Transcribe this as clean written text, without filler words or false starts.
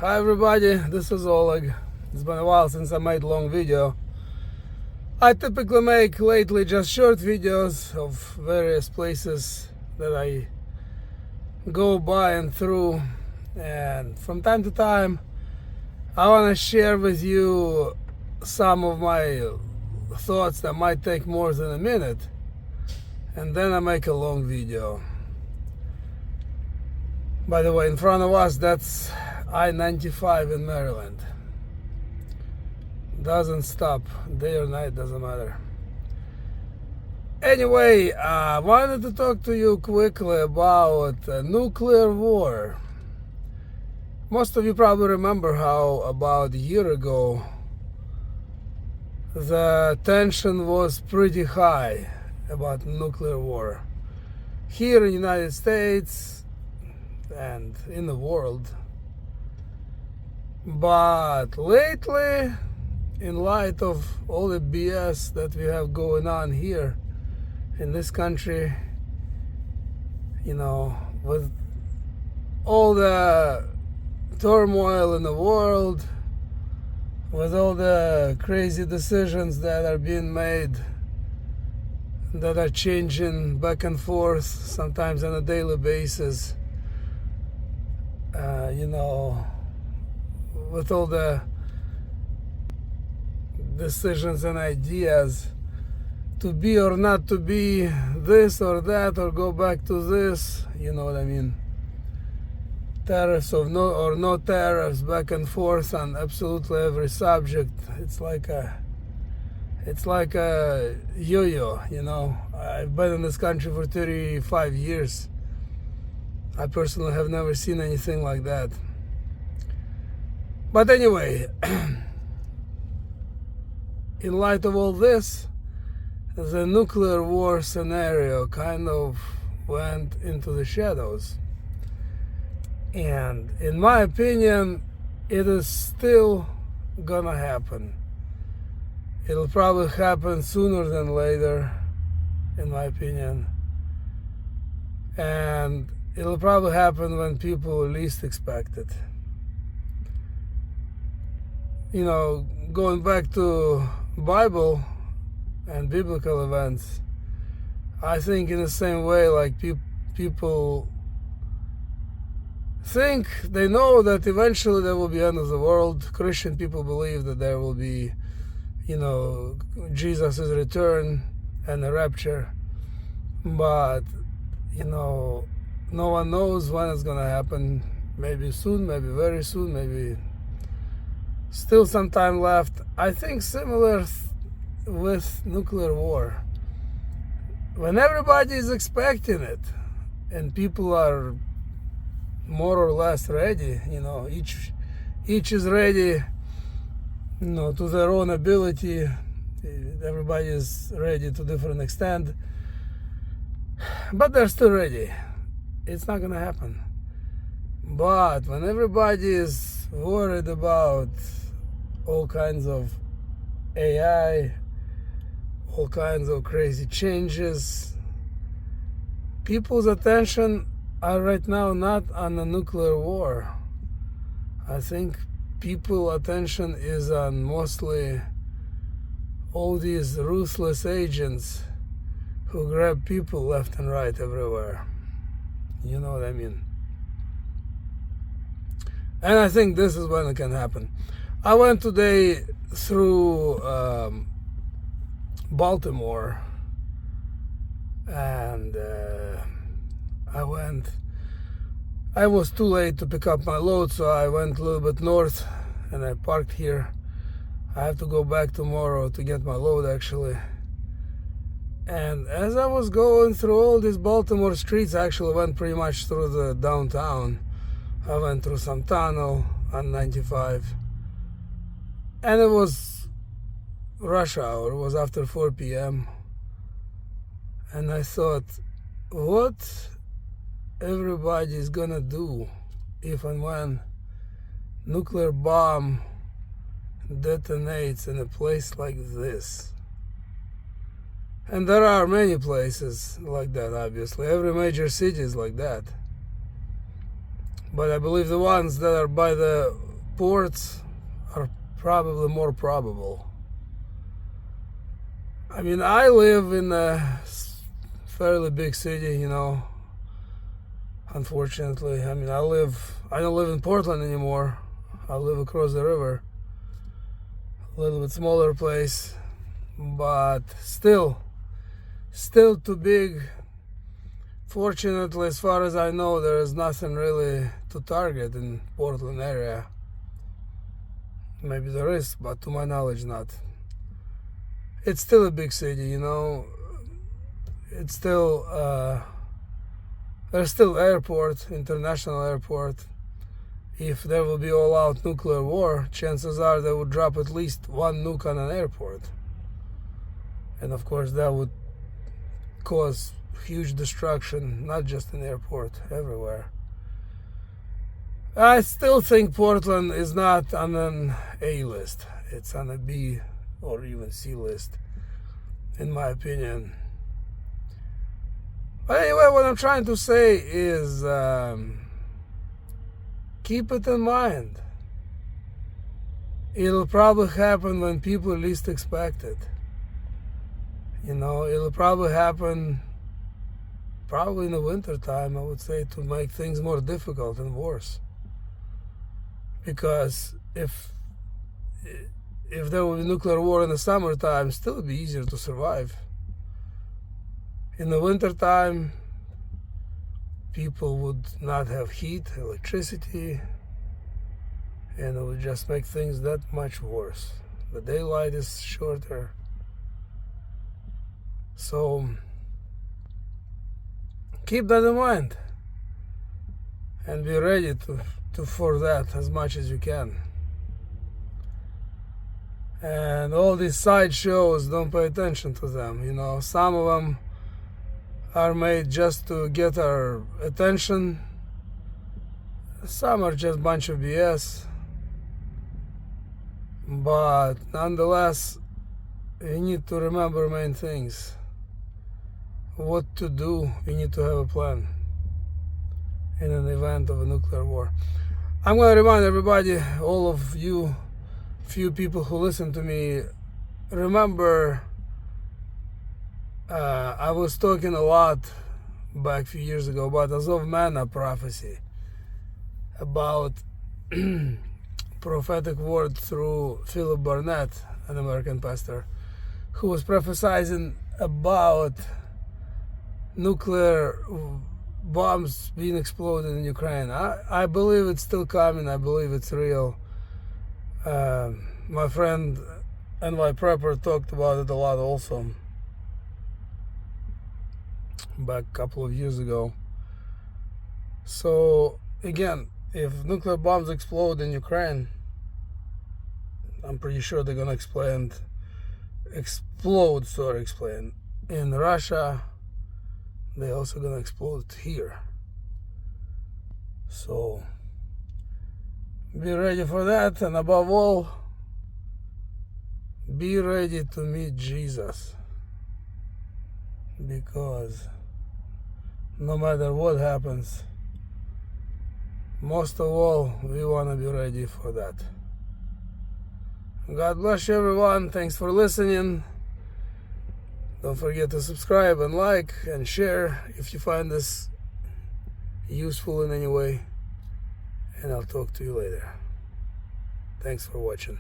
Hi everybody, this is Oleg. It's been a while since I made a long video. I typically make lately just short videos of various places that I go by and through, and from time to time I want to share with you some of my thoughts that might take more than a minute, and then I make a long video. By the way, in front of us, that's I-95 in Maryland. Doesn't stop, day or night, doesn't matter. Anyway, I wanted to talk to you quickly about nuclear war. Most of you probably remember how about a year ago the tension was pretty high about nuclear war here in the United States and in the world. But lately, in light of all the BS that we have going on here in this country, you know, with all the turmoil in the world, with all the crazy decisions that are being made, that are changing back and forth, sometimes on a daily basis, you know, with all the decisions and ideas to be or not to be this or that, or go back to this, you know what I mean? Tariffs or no tariffs, back and forth on absolutely every subject. It's like a yo-yo, you know. I've been in this country for 35 years. I personally have never seen anything like that. But anyway, in light of all this, the nuclear war scenario kind of went into the shadows. And in my opinion, it is still gonna happen. It'll probably happen sooner than later, in my opinion. And it'll probably happen when people least expect it. You know, going back to Bible and biblical events, I think in the same way, like people think they know that eventually there will be end of the world. Christian people believe that there will be, you know, Jesus' return and the rapture. But, you know, no one knows when it's gonna happen. Maybe soon, maybe very soon, maybe still some time left. I think similar with nuclear war. When everybody is expecting it and people are more or less ready, you know, each is ready, you know, to their own ability. Everybody is ready to different extent, but they're still ready. It's not gonna happen. But when everybody is worried about all kinds of AI, all kinds of crazy changes, people's attention are right now not on the nuclear war. I think people's attention is on mostly all these ruthless agents who grab people left and right everywhere. You know what I mean? And I think this is when it can happen. I went today through Baltimore, and I was too late to pick up my load, so I went a little bit north and I parked here. I have to go back tomorrow to get my load, actually. And as I was going through all these Baltimore streets, I actually went pretty much through the downtown. I went through some tunnel on 95. And it was rush hour. It was after 4 p.m. And I thought, what everybody is gonna do if and when nuclear bomb detonates in a place like this? And there are many places like that, obviously. Every major city is like that. But I believe the ones that are by the ports are probably more probable. I mean, I live in a fairly big city, you know, unfortunately. I mean, I don't live in Portland anymore. I live across the river, a little bit smaller place, but still too big. Fortunately, as far as I know, there is nothing really to target in Portland area. Maybe there is, but to my knowledge, not. It's still a big city, you know. It's still there's still airport, international airport. If there will be all-out nuclear war, chances are they would drop at least one nuke on an airport, and of course that would cause huge destruction, not just in the airport, everywhere. I still think Portland is not on an A list. It's on a B or even C list, in my opinion. But anyway, what I'm trying to say is keep it in mind. It'll probably happen when people least expect it. You know, it'll probably happen in the winter time, I would say, to make things more difficult and worse. Because if there were a nuclear war in the summertime, still it'd be easier to survive. In the wintertime, people would not have heat, electricity, and it would just make things that much worse. The daylight is shorter. So keep that in mind and be ready for that as much as you can. And all these side shows, don't pay attention to them. You know, some of them are made just to get our attention. Some are just a bunch of BS. But nonetheless, you need to remember main things. What to do, you need to have a plan in an event of a nuclear war. I'm going to remind everybody, all of you few people who listen to me, remember I was talking a lot back a few years ago about Azov Manna prophecy, about prophetic word through Philip Barnett, an American pastor, who was prophesying about nuclear bombs being exploded in Ukraine. I believe it's still coming. I believe it's real. My friend NY Prepper talked about it a lot also back a couple of years ago. So again, if nuclear bombs explode in Ukraine, I'm pretty sure they're gonna explode in Russia. They're also gonna explode here. So be ready for that, and above all, be ready to meet Jesus, because no matter what happens, most of all, we want to be ready for that. God bless you, everyone. Thanks for listening. Don't forget to subscribe and like and share if you find this useful in any way. And I'll talk to you later. Thanks for watching.